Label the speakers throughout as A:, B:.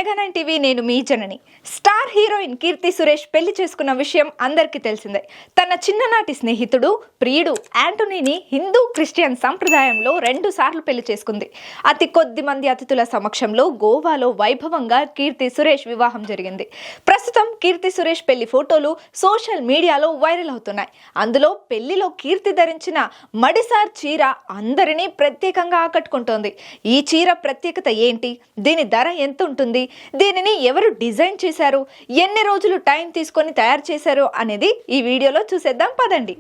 A: మెగా9 TV నేను మీ జనని. Star heroine Keerthy Suresh పెళ్లి చేసుకున్న విషయం అందరికీ తెలిసిందే. తన చిన్ననాటి స్నేహితుడు ప్రియుడు యాంటోనీని హిందూ క్రిస్టియన్ సంప్రదాయంలో 2 సార్లు పెళ్లి చేసుకుంది. అతి కొద్ది మంది అతిథుల సమక్షంలో గోవాలో వైభవంగా కీర్తి సురేష్ వివాహం జరిగింది. ప్రస్తుతం కీర్తి సురేష్ పెళ్లి ఫోటోలు సోషల్ మీడియాలో వైరల్ అవుతున్నాయి. అందులో పెళ్లిలో కీర్తి ధరించిన మడిసార్ చీర అందరినీ ప్రత్యేకంగా ఆకట్టుకుంటోంది. ఈ చీర ప్రత్యేకత ఏంటి, దీని ధర ఎంత ఉంటుంది, దీనిని ఎవరు డిజైన్ చేశారు, ఎన్ని రోజులు టైం తీసుకొని తయారు చేశారు అనేది ఈ వీడియోలో చూసేద్దాం పదండి.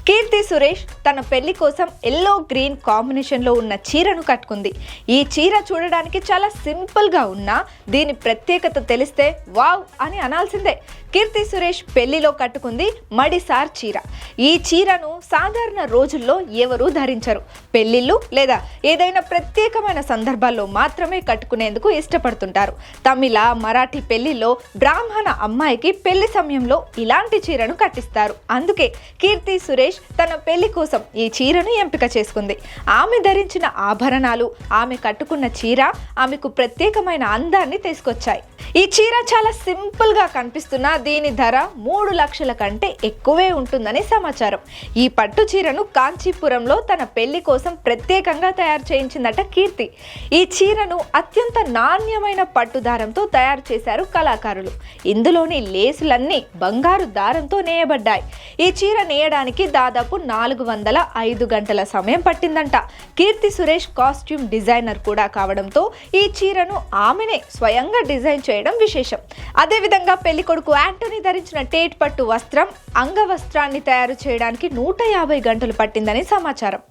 A: కీర్తి సురేష్ తన పెళ్లి కోసం ఎల్లో గ్రీన్ కాంబినేషన్ లో ఉన్న చీరను కట్టుకుంది. ఈ చీర చూడడానికి చాలా సింపుల్ గా ఉన్నా దీని ప్రత్యేకత తెలిస్తే వావ్ అని అనాల్సిందే. కీర్తి సురేష్ పెళ్లిలో కట్టుకుంది మడిసార్ చీర. ఈ చీరను సాధారణ రోజుల్లో ఎవరూ ధరించరు. పెళ్లిళ్ళు లేదా ఏదైనా ప్రత్యేకమైన సందర్భాల్లో మాత్రమే కట్టుకునేందుకు ఇష్టపడుతుంటారు. తమిళ, మరాఠీ పెళ్లిలో బ్రాహ్మణ అమ్మాయికి పెళ్లి సమయంలో ఇలాంటి చీరను కట్టిస్తారు. అందుకే కీర్తి సురేష్ తన పెళ్లి కోసం ఈ చీరను ఎంపిక చేసుకుంది. ఆమె ధరించిన ఆభరణాలు, ఆమె కట్టుకున్న చీర ఆమెకు ప్రత్యేకమైన అందాన్ని తీసుకొచ్చాయి. ఈ చీర చాలా సింపుల్ గా కనిపిస్తున్నా దీని ధర 3 లక్షల కంటే ఎక్కువే ఉంటుందని సమాచారం. ఈ పట్టు చీరను కాంచీపురంలో తన పెళ్లి కోసం ప్రత్యేకంగా తయారు చేయించిందట కీర్తి. ఈ చీరను అత్యంత నాణ్యమైన పట్టు దారంతో తయారు చేశారు కళాకారులు. ఇందులోని లేసులన్నీ బంగారు దారంతో నేయబడ్డాయి. ఈ చీర నేయడానికి దాదాపు 405 గంటల సమయం పట్టిందంట. కీర్తి సురేష్ కాస్ట్యూమ్ డిజైనర్ కూడా కావడంతో ఈ చీరను ఆమెనే స్వయంగా డిజైన్ చేయడం విశేషం. అదేవిధంగా పెళ్లి కొడుకు యాంటోనీ ధరించిన టేట్ పట్టు వస్త్రం, అంగవస్త్రాన్ని తయారు చేయడానికి 150 గంటలు పట్టిందని సమాచారం.